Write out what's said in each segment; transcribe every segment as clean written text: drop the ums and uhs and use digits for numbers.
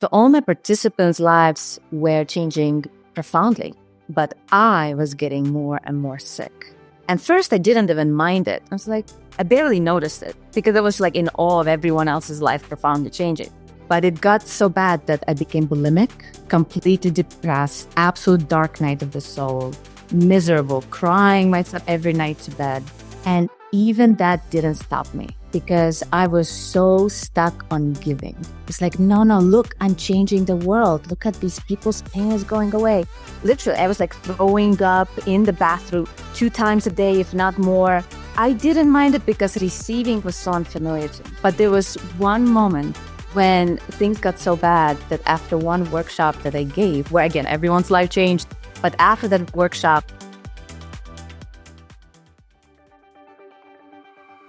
So all my participants' lives were changing profoundly, but I was getting more and more sick. And first, I didn't even mind it. I was like, I barely noticed it because I was like in awe of everyone else's life profoundly changing. But it got so bad that I became bulimic, completely depressed, absolute dark night of the soul, miserable, crying myself every night to bed. And even that didn't stop me because I was so stuck on giving. It's like, no, look, I'm changing the world. Look at these people's pain is going away. Literally, I was like throwing up in the bathroom 2 times a day, if not more. I didn't mind it because receiving was so unfamiliar to me. But there was one moment when things got so bad that after one workshop that I gave, where again, everyone's life changed, but after that workshop.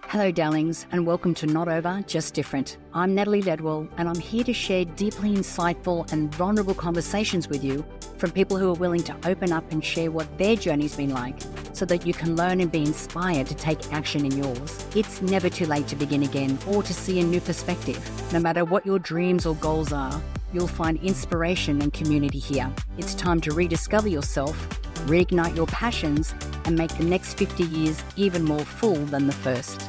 Hello, darlings, and welcome to Not Over, Just Different. I'm Natalie Ledwell, and I'm here to share deeply insightful and vulnerable conversations with you from people who are willing to open up and share what their journey's been like so that you can learn and be inspired to take action in yours. It's never too late to begin again or to see a new perspective. No matter what your dreams or goals are, you'll find inspiration and community here. It's time to rediscover yourself, reignite your passions, and make the next 50 years even more full than the first.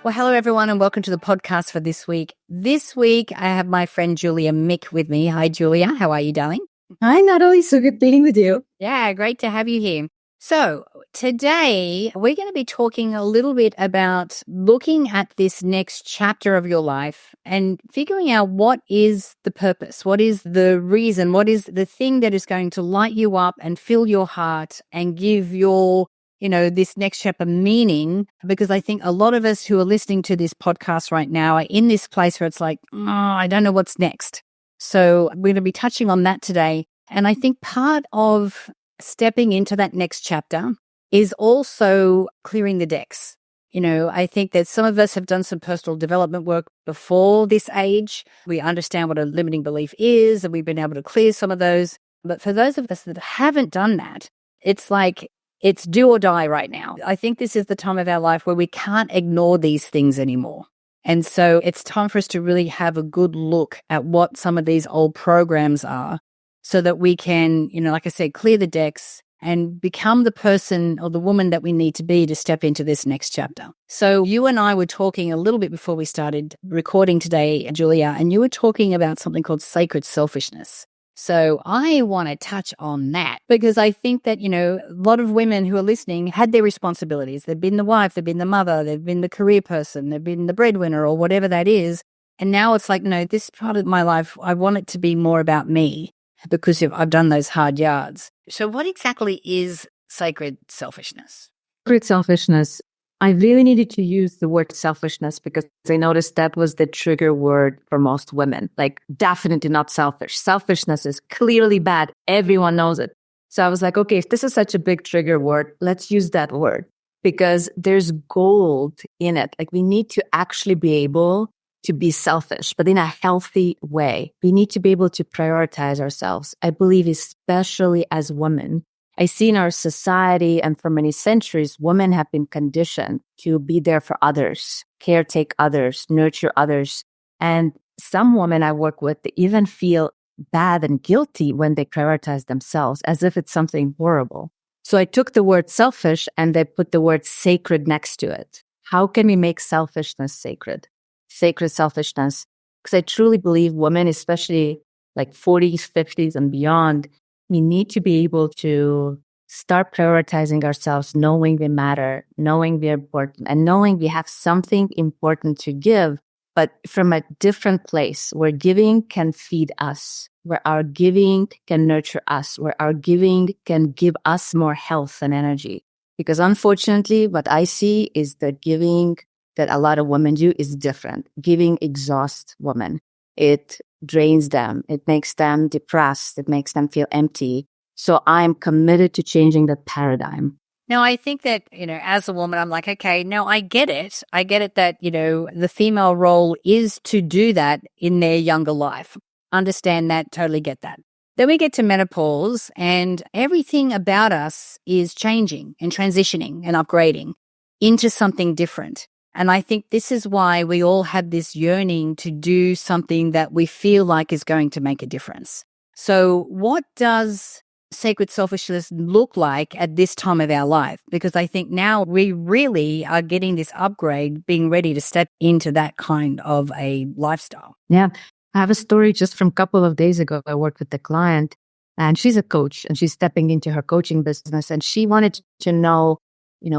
Well, hello, everyone, and welcome to the podcast for this week. This week, I have my friend Julia Mikk with me. Hi, Julia. How are you, darling? Hi, Natalie. So good being with you. Yeah, great to have you here. So today, we're going to be talking a little bit about looking at this next chapter of your life and figuring out what is the purpose, what is the reason, what is the thing that is going to light you up and fill your heart and give your this next chapter meaning, because I think a lot of us who are listening to this podcast right now are in this place where it's like, I don't know what's next. So we're going to be touching on that today. And I think part of stepping into that next chapter is also clearing the decks. I think that some of us have done some personal development work before this age. We understand what a limiting belief is, and we've been able to clear some of those. But for those of us that haven't done that, it's like, it's do or die right now. I think this is the time of our life where we can't ignore these things anymore. And so it's time for us to really have a good look at what some of these old programs are so that we can, like I said, clear the decks and become the person or the woman that we need to be to step into this next chapter. So you and I were talking a little bit before we started recording today, Julia, and you were talking about something called sacred selfishness. So I want to touch on that because I think that, a lot of women who are listening had their responsibilities. They've been the wife, they've been the mother, they've been the career person, they've been the breadwinner or whatever that is. And now it's like, no, this part of my life, I want it to be more about me because I've done those hard yards. So what exactly is sacred selfishness? Sacred selfishness. I really needed to use the word selfishness because I noticed that was the trigger word for most women. Like, definitely not selfish. Selfishness is clearly bad. Everyone knows it. So I was like, okay, if this is such a big trigger word, let's use that word because there's gold in it. Like, we need to actually be able to be selfish, but in a healthy way. We need to be able to prioritize ourselves. I believe, especially as women, I see in our society and for many centuries, women have been conditioned to be there for others, caretake others, nurture others. And some women I work with, they even feel bad and guilty when they prioritize themselves as if it's something horrible. So I took the word selfish and I put the word sacred next to it. How can we make selfishness sacred? Sacred selfishness. Because I truly believe women, especially like 40s, 50s and beyond, we need to be able to start prioritizing ourselves, knowing we matter, knowing we're important, and knowing we have something important to give, but from a different place where giving can feed us, where our giving can nurture us, where our giving can give us more health and energy. Because unfortunately, what I see is that giving that a lot of women do is different. Giving exhausts women. It drains them. It makes them depressed. It makes them feel empty. So I'm committed to changing that paradigm. Now, I think that, as a woman, I'm like, okay, no, I get it. I get it that, the female role is to do that in their younger life. Understand that, totally get that. Then we get to menopause and everything about us is changing and transitioning and upgrading into something different. And I think this is why we all have this yearning to do something that we feel like is going to make a difference. So what does sacred selfishness look like at this time of our life? Because I think now we really are getting this upgrade, being ready to step into that kind of a lifestyle. Yeah. I have a story just from a couple of days ago. I worked with a client and she's a coach and she's stepping into her coaching business and she wanted to know,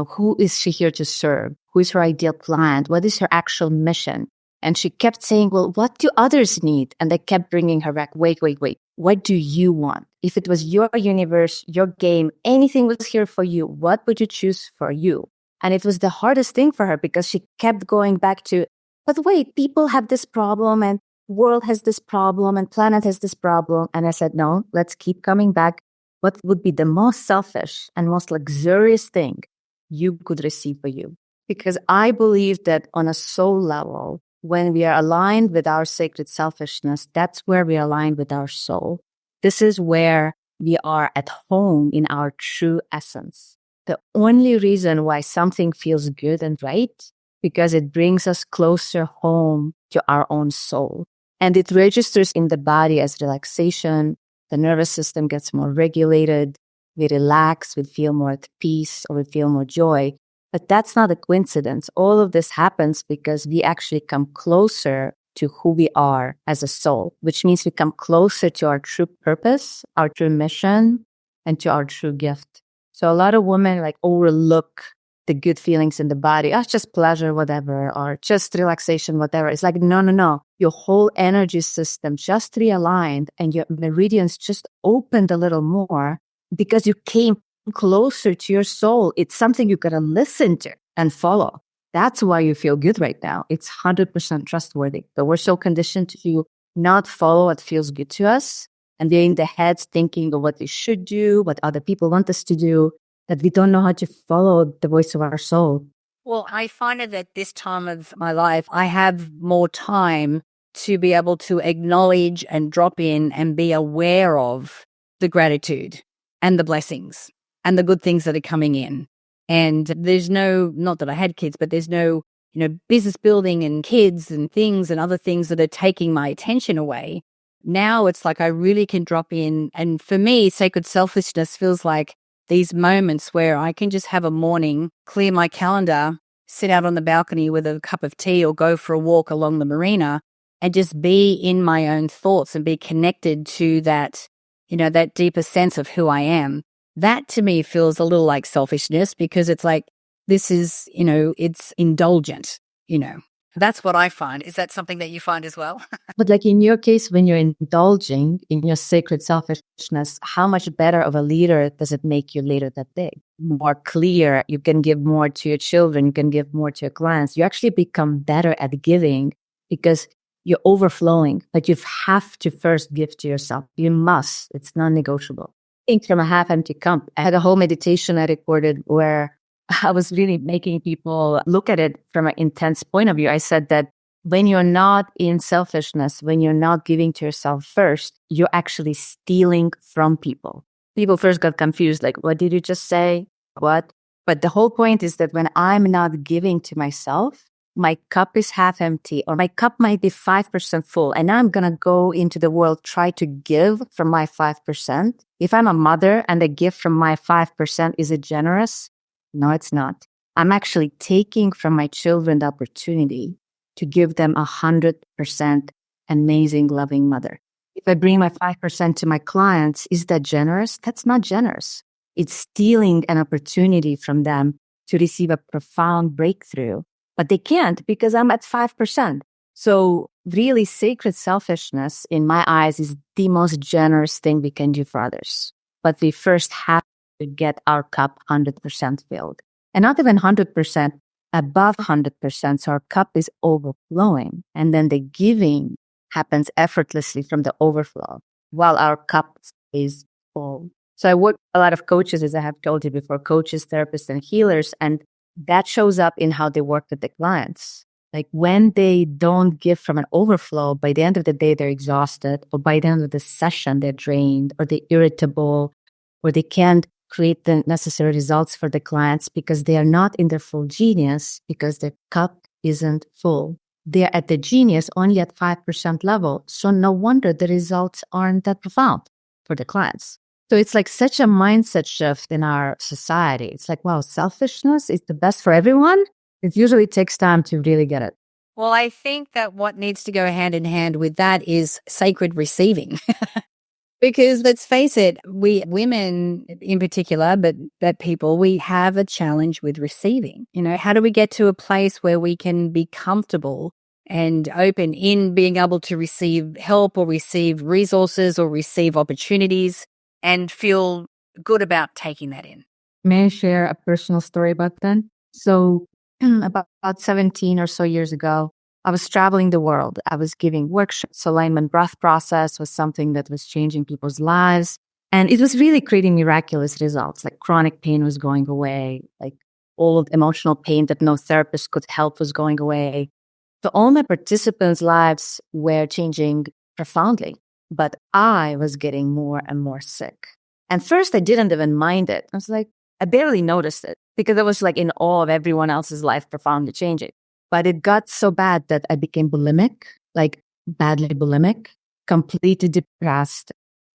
who is she here to serve? Who is her ideal client? What is her actual mission? And she kept saying, well, what do others need? And they kept bringing her back. Wait. What do you want? If it was your universe, your game, anything was here for you, what would you choose for you? And it was the hardest thing for her because she kept going back to, but wait, people have this problem and world has this problem and planet has this problem. And I said, no, let's keep coming back. What would be the most selfish and most luxurious thing you could receive for you? Because I believe that on a soul level, when we are aligned with our sacred selfishness, that's where we are aligned with our soul. This is where we are at home in our true essence. The only reason why something feels good and right, because it brings us closer home to our own soul. And it registers in the body as relaxation. The nervous system gets more regulated. We relax, we feel more at peace, or we feel more joy. But that's not a coincidence. All of this happens because we actually come closer to who we are as a soul, which means we come closer to our true purpose, our true mission, and to our true gift. So a lot of women overlook the good feelings in the body. Oh, just pleasure, whatever, or just relaxation, whatever. It's like, no. Your whole energy system just realigned and your meridians just opened a little more because you came closer to your soul. It's something you gotta listen to and follow. That's why you feel good right now. It's 100% trustworthy. But we're so conditioned to not follow what feels good to us. And we're in the heads thinking of what we should do, what other people want us to do, that we don't know how to follow the voice of our soul. Well, I find it at this time of my life, I have more time to be able to acknowledge and drop in and be aware of the gratitude and the blessings and the good things that are coming in. And there's no, not that I had kids, but there's no, business building and kids and things and other things that are taking my attention away. Now it's like I really can drop in. And for me, sacred selfishness feels like these moments where I can just have a morning, clear my calendar, sit out on the balcony with a cup of tea or go for a walk along the marina and just be in my own thoughts and be connected to that, that deeper sense of who I am. That to me feels a little like selfishness because it's like, this is, it's indulgent, That's what I find. Is that something that you find as well? But in your case, when you're indulging in your sacred selfishness, how much better of a leader does it make you later that day? More clear, you can give more to your children, you can give more to your clients. You actually become better at giving because you're overflowing, but you have to first give to yourself. You must. It's non-negotiable. Think from a half-empty cup. I had a whole meditation I recorded where I was really making people look at it from an intense point of view. I said that when you're not in selfishness, when you're not giving to yourself first, you're actually stealing from people. People first got confused, like, what did you just say? What? But the whole point is that when I'm not giving to myself, my cup is half empty or my cup might be 5% full and I'm going to go into the world, try to give from my 5%. If I'm a mother and the gift from my 5%, is it generous? No, it's not. I'm actually taking from my children the opportunity to give them 100% amazing, loving mother. If I bring my 5% to my clients, is that generous? That's not generous. It's stealing an opportunity from them to receive a profound breakthrough. But they can't because I'm at 5%. So really sacred selfishness, in my eyes, is the most generous thing we can do for others. But we first have to get our cup 100% filled. And not even 100%, above 100%. So our cup is overflowing. And then the giving happens effortlessly from the overflow while our cup is full. So I work with a lot of coaches, as I have told you before, coaches, therapists, and healers. And that shows up in how they work with the clients. Like when they don't give from an overflow, by the end of the day, they're exhausted, or by the end of the session, they're drained, or they're irritable, or they can't create the necessary results for the clients because they are not in their full genius, because the cup isn't full. They're at the genius only at 5% level. So no wonder the results aren't that profound for the clients. So it's like such a mindset shift in our society. It's like, wow, selfishness is the best for everyone. It usually takes time to really get it. Well, I think that what needs to go hand in hand with that is sacred receiving. Because let's face it, we women in particular, but people, we have a challenge with receiving. How do we get to a place where we can be comfortable and open in being able to receive help or receive resources or receive opportunities and feel good about taking that in? May I share a personal story about that? So about 17 or so years ago, I was traveling the world. I was giving workshops. Alignment breath process was something that was changing people's lives. And it was really creating miraculous results. Like chronic pain was going away. Like old emotional pain that no therapist could help was going away. So all my participants' lives were changing profoundly. But I was getting more and more sick. And first, I didn't even mind it. I was like, I barely noticed it because I was like in awe of everyone else's life profoundly changing. But it got so bad that I became bulimic, like badly bulimic, completely depressed,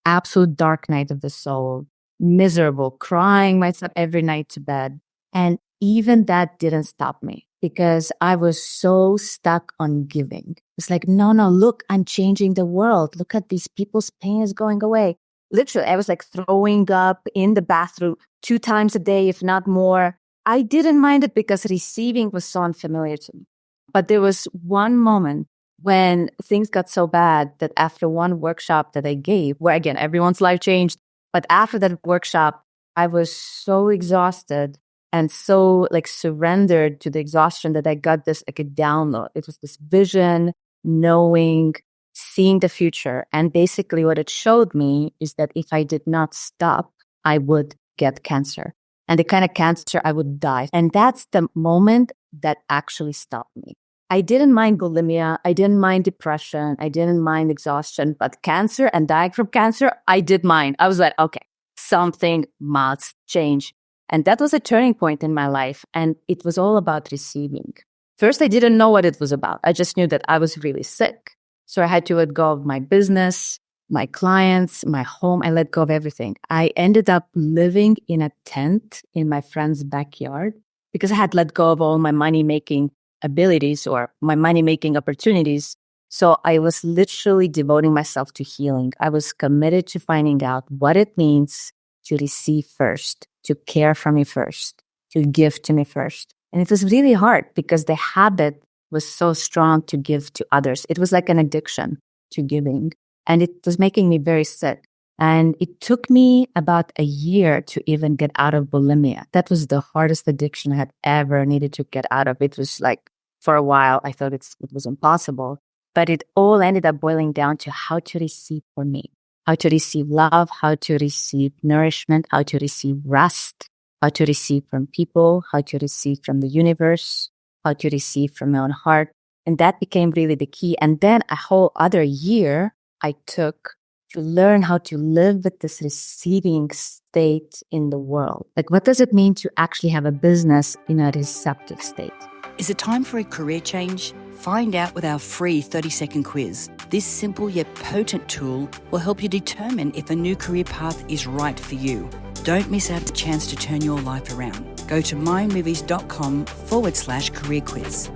absolute dark night of the soul, miserable, crying myself every night to bed. And even that didn't stop me because I was so stuck on giving. It's like, no, look, I'm changing the world. Look at these people's pain is going away. Literally, I was like throwing up in the bathroom 2 times a day, if not more. I didn't mind it because receiving was so unfamiliar to me. But there was one moment when things got so bad that after one workshop that I gave, where again, everyone's life changed. But after that workshop, I was so exhausted and so like surrendered to the exhaustion that I got this like a download. It was this vision, knowing, seeing the future. And basically what it showed me is that if I did not stop, I would get cancer. And the kind of cancer I would die. And that's the moment that actually stopped me. I didn't mind bulimia. I didn't mind depression. I didn't mind exhaustion. But cancer and dying from cancer, I did mind. I was like, okay, something must change. And that was a turning point in my life. And it was all about receiving. First, I didn't know what it was about. I just knew that I was really sick. So I had to let go of my business, my clients, my home. I let go of everything. I ended up living in a tent in my friend's backyard because I had let go of all my money-making abilities or my money-making opportunities. So I was literally devoting myself to healing. I was committed to finding out what it means to receive first, to care for me first, to give to me first. And it was really hard because the habit was so strong to give to others. It was like an addiction to giving. And it was making me very sick. And it took me about a year to even get out of bulimia. That was the hardest addiction I had ever needed to get out of. It was like, for a while, I thought it was impossible. But it all ended up boiling down to how to receive for me, how to receive love, how to receive nourishment, how to receive rest, how to receive from people, how to receive from the universe, how to receive from my own heart. And that became really the key. And then a whole other year I took to learn how to live with this receiving state in the world. Like, what does it mean to actually have a business in a receptive state? Is it time for a career change? Find out with our free 30-second quiz. This simple yet potent tool will help you determine if a new career path is right for you. Don't miss out the chance to turn your life around. Go to mindmovies.com/career quiz.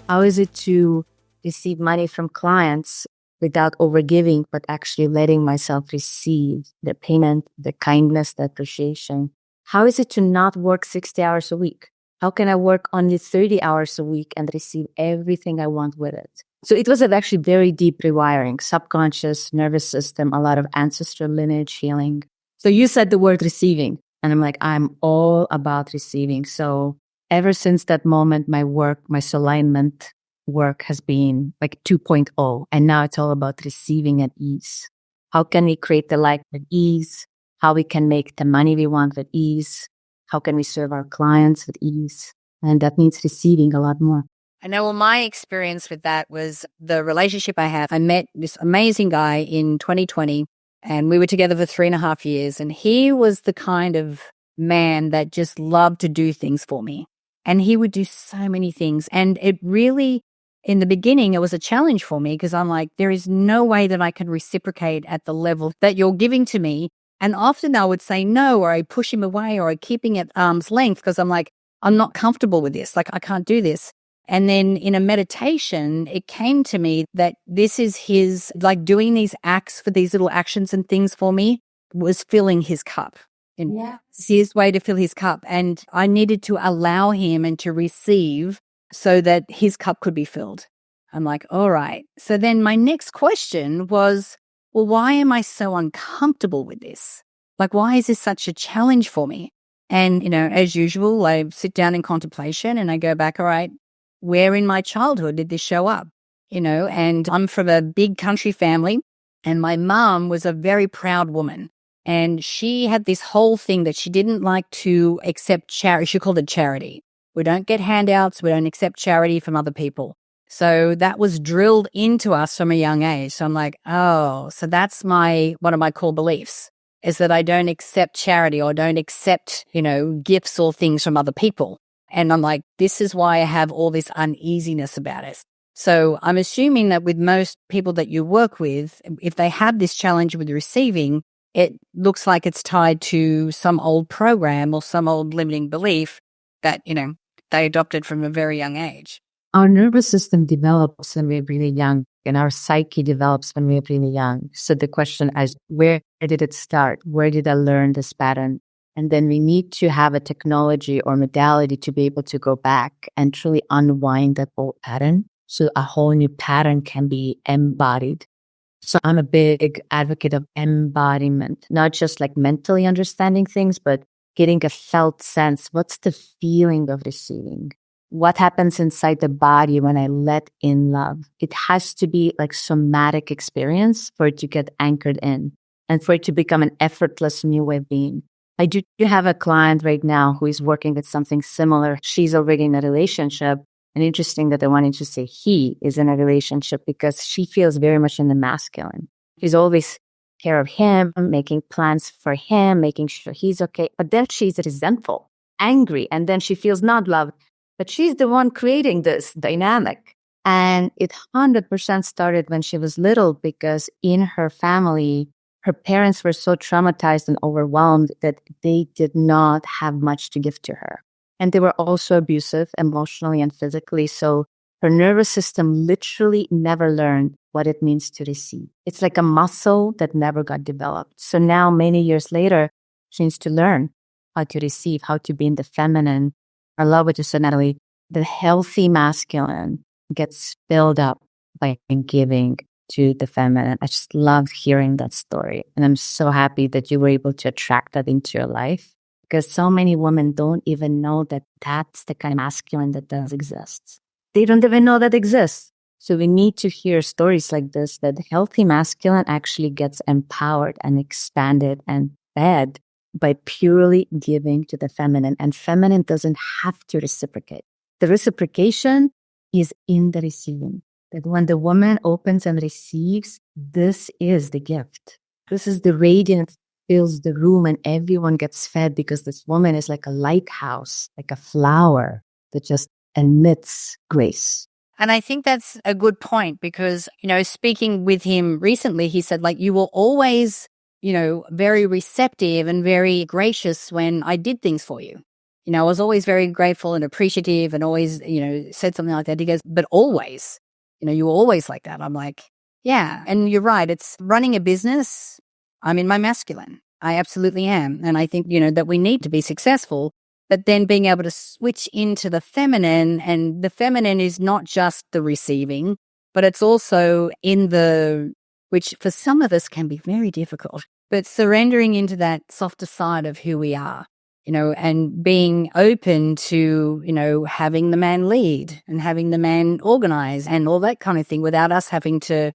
How is it to receive money from clients without overgiving, but actually letting myself receive the payment, the kindness, the appreciation? How is it to not work 60 hours a week? How can I work only 30 hours a week and receive everything I want with it? So it was actually very deep rewiring, subconscious, nervous system, a lot of ancestral lineage healing. So you said the word receiving, and I'm like, I'm all about receiving. So ever since that moment, my work, my alignment work has been like 2.0. And now it's all about receiving at ease. How can we create the life at ease? How we can make the money we want with ease? How can we serve our clients with ease? And that means receiving a lot more. I know, well, my experience with that was the relationship I have. I met this amazing guy in 2020 and we were together for 3.5 years. And he was the kind of man that just loved to do things for me. And he would do so many things. And it really, in the beginning, it was a challenge for me because I'm like, there is no way that I can reciprocate at the level that you're giving to me. And often I would say no, or I push him away, or I keep him at arm's length because I'm like, I'm not comfortable with this. Like, I can't do this. And then in a meditation, it came to me that this is his, like doing these acts for these little actions and things for me was filling his cup. And it's his way to fill his cup. And I needed to allow him and to receive so that his cup could be filled. I'm like, all right. So then my next question was, well, why am I so uncomfortable with this? Like, why is this such a challenge for me? And, as usual, I sit down in contemplation and I go back, all right, where in my childhood did this show up? And I'm from a big country family and my mom was a very proud woman. And she had this whole thing that she didn't like to accept charity. She called it charity. We don't get handouts. We don't accept charity from other people. So that was drilled into us from a young age. So I'm like, oh, so that's one of my core beliefs is that I don't accept charity or don't accept, gifts or things from other people. And I'm like, this is why I have all this uneasiness about it. So I'm assuming that with most people that you work with, if they have this challenge with receiving, it looks like it's tied to some old program or some old limiting belief that, they adopted from a very young age. Our nervous system develops when we're really young and our psyche develops when we're really young. So the question is, where did it start? Where did I learn this pattern? And then we need to have a technology or modality to be able to go back and truly unwind that old pattern so a whole new pattern can be embodied. So I'm a big advocate of embodiment, not just like mentally understanding things, but getting a felt sense. What's the feeling of receiving? What happens inside the body when I let in love? It has to be like somatic experience for it to get anchored in and for it to become an effortless new way of being. I do have a client right now who is working with something similar. She's already in a relationship. And interesting that I wanted to say he is in a relationship because she feels very much in the masculine. She's always care of him, making plans for him, making sure he's okay. But then she's resentful, angry, and then she feels not loved. But she's the one creating this dynamic. And it 100% started when she was little because in her family, her parents were so traumatized and overwhelmed that they did not have much to give to her. And they were also abusive emotionally and physically. So her nervous system literally never learned what it means to receive. It's like a muscle that never got developed. So now, many years later, she needs to learn how to receive, how to be in the feminine. I love what you said, Natalie. The healthy masculine gets filled up by giving to the feminine. I just love hearing that story. And I'm so happy that you were able to attract that into your life. Because so many women don't even know that that's the kind of masculine that does exist. They don't even know that exists. So we need to hear stories like this, that healthy masculine actually gets empowered and expanded and fed by purely giving to the feminine. And feminine doesn't have to reciprocate. The reciprocation is in the receiving. That when the woman opens and receives, this is the gift. This is the radiance fills the room and everyone gets fed because this woman is like a lighthouse, like a flower that just emits grace. And I think that's a good point because, speaking with him recently, he said, like, you were always, very receptive and very gracious when I did things for you. I was always very grateful and appreciative and always, said something like that. He goes, but always, you were always like that. I'm like, yeah. And you're right. It's running a business. I'm in my masculine. I absolutely am. And I think, that we need to be successful, but then being able to switch into the feminine, and the feminine is not just the receiving, but it's also which for some of us can be very difficult, but surrendering into that softer side of who we are, and being open to, having the man lead and having the man organize and all that kind of thing without us having to,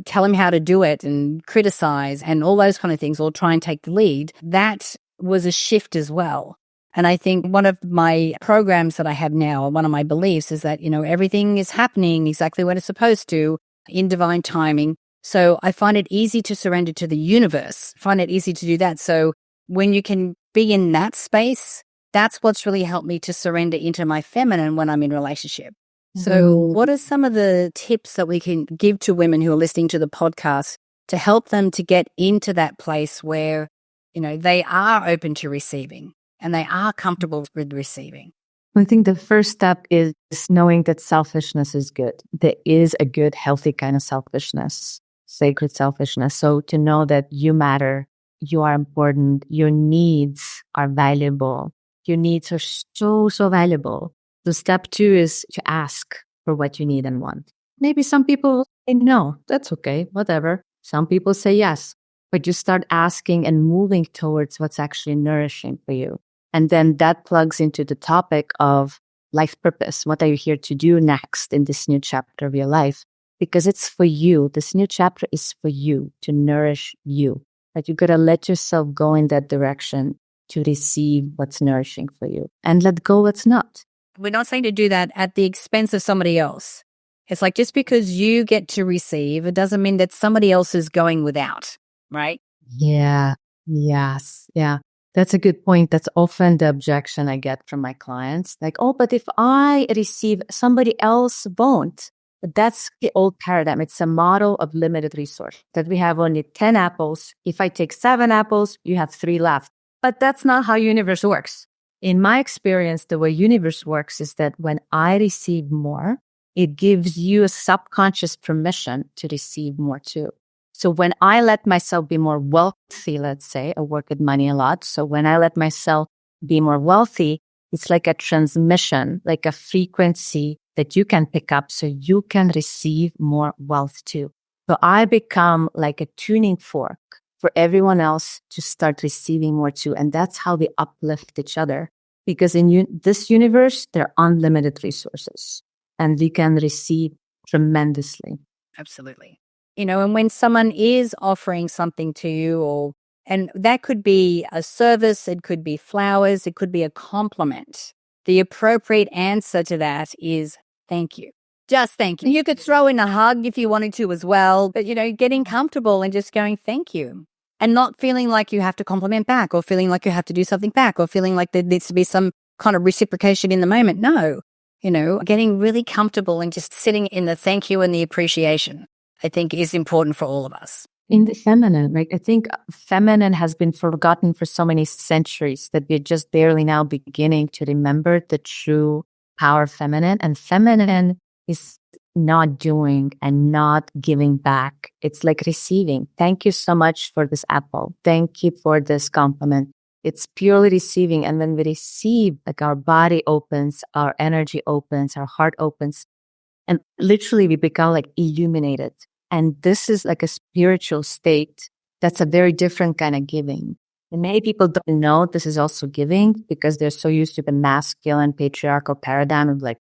tell him how to do it and criticize and all those kind of things or try and take the lead. That was a shift as well. And I think one of my programs that I have now, one of my beliefs is that, everything is happening exactly when it's supposed to in divine timing. So I find it easy to surrender to the universe, find it easy to do that. So when you can be in that space, that's what's really helped me to surrender into my feminine when I'm in relationship. So what are some of the tips that we can give to women who are listening to the podcast to help them to get into that place where, they are open to receiving and they are comfortable with receiving? I think the first step is knowing that selfishness is good. There is a good, healthy kind of selfishness, sacred selfishness. So to know that you matter, you are important, your needs are valuable. Your needs are so, so valuable. So step 2 is to ask for what you need and want. Maybe some people say no, that's okay, whatever. Some people say yes, but you start asking and moving towards what's actually nourishing for you. And then that plugs into the topic of life purpose. What are you here to do next in this new chapter of your life? Because it's for you. This new chapter is for you, to nourish you. That you got to let yourself go in that direction to receive what's nourishing for you and let go what's not. We're not saying to do that at the expense of somebody else. It's like just because you get to receive, it doesn't mean that somebody else is going without, right? Yeah. Yes. Yeah. That's a good point. That's often the objection I get from my clients. Like, oh, but if I receive, somebody else won't. But that's the old paradigm. It's a model of limited resource, that we have only 10 apples. If I take 7 apples, you have 3 left. But that's not how universe works. In my experience, the way universe works is that when I receive more, it gives you a subconscious permission to receive more too. So when I let myself be more wealthy, let's say, I work with money a lot. So when I let myself be more wealthy, it's like a transmission, like a frequency that you can pick up so you can receive more wealth too. So I become like a tuning fork for everyone else to start receiving more too. And that's how we uplift each other. Because in this universe, there are unlimited resources and we can receive tremendously. Absolutely. And when someone is offering something to you, and that could be a service, it could be flowers, it could be a compliment. The appropriate answer to that is thank you. Just thank you. You could throw in a hug if you wanted to as well, but, getting comfortable and just going thank you and not feeling like you have to compliment back or feeling like you have to do something back or feeling like there needs to be some kind of reciprocation in the moment. No, getting really comfortable and just sitting in the thank you and the appreciation, I think is important for all of us. In the feminine, right? I think feminine has been forgotten for so many centuries that we're just barely now beginning to remember the true power of feminine. And feminine is not doing and not giving back. It's like receiving. Thank you so much for this apple. Thank you for this compliment. It's purely receiving. And when we receive, like our body opens, our energy opens, our heart opens, and literally we become like illuminated. And this is like a spiritual state. That's a very different kind of giving. And many people don't know this is also giving because they're so used to the masculine patriarchal paradigm of like,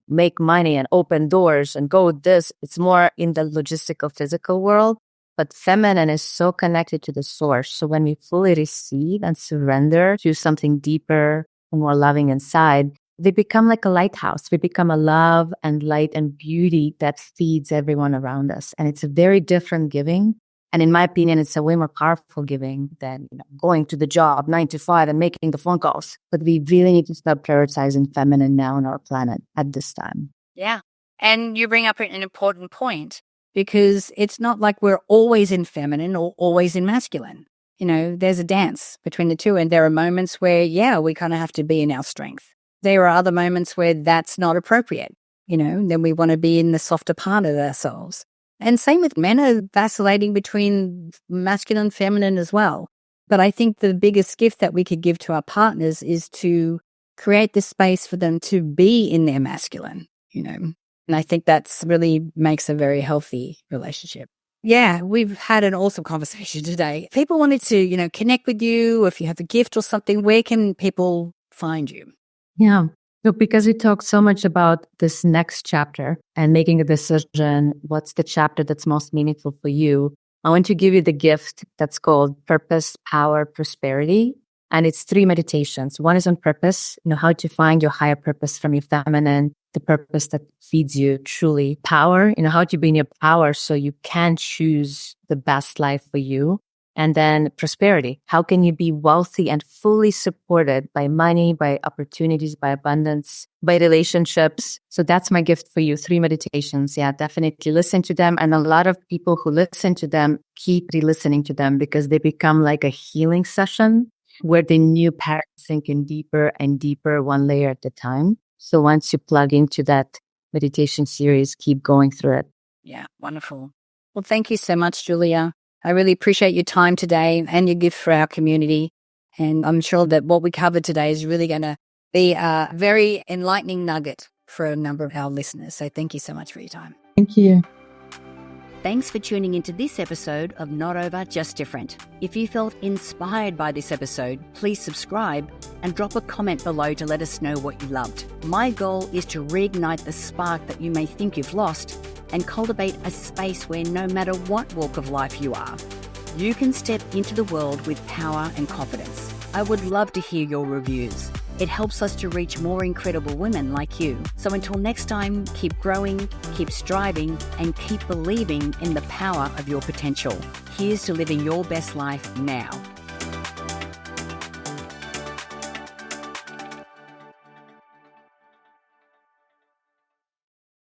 make money and open doors and go this. It's more in the logistical, physical world. But feminine is so connected to the source. So when we fully receive and surrender to something deeper and more loving inside, they become like a lighthouse. We become a love and light and beauty that feeds everyone around us. And it's a very different giving. And in my opinion, it's a way more powerful giving than going to the job 9 to 5 and making the phone calls. But we really need to start prioritizing feminine now on our planet at this time. Yeah. And you bring up an important point because it's not like we're always in feminine or always in masculine. There's a dance between the two. And there are moments where, we kind of have to be in our strength. There are other moments where that's not appropriate, then we want to be in the softer part of ourselves. And same with men are vacillating between masculine and feminine as well. But I think the biggest gift that we could give to our partners is to create the space for them to be in their masculine, And I think that's really makes a very healthy relationship. Yeah, we've had an awesome conversation today. If people wanted to, connect with you, if you have a gift or something, where can people find you? Yeah. So because we talked so much about this next chapter and making a decision, what's the chapter that's most meaningful for you? I want to give you the gift that's called Purpose, Power, Prosperity. And it's 3 meditations. One is on purpose, how to find your higher purpose from your feminine, the purpose that feeds you truly. Power, how to be in your power so you can choose the best life for you. And then prosperity. How can you be wealthy and fully supported by money, by opportunities, by abundance, by relationships? So that's my gift for you. 3 meditations. Yeah, definitely listen to them. And a lot of people who listen to them keep re-listening to them because they become like a healing session where the new patterns sink in deeper and deeper, one layer at a time. So once you plug into that meditation series, keep going through it. Yeah, wonderful. Well, thank you so much, Julia. I really appreciate your time today and your gift for our community. And I'm sure that what we covered today is really going to be a very enlightening nugget for a number of our listeners. So thank you so much for your time. Thank you. Thanks for tuning into this episode of Not Over, Just Different. If you felt inspired by this episode, please subscribe and drop a comment below to let us know what you loved. My goal is to reignite the spark that you may think you've lost and cultivate a space where no matter what walk of life you are, you can step into the world with power and confidence. I would love to hear your reviews. It helps us to reach more incredible women like you. So until next time, keep growing, keep striving, and keep believing in the power of your potential. Here's to living your best life now.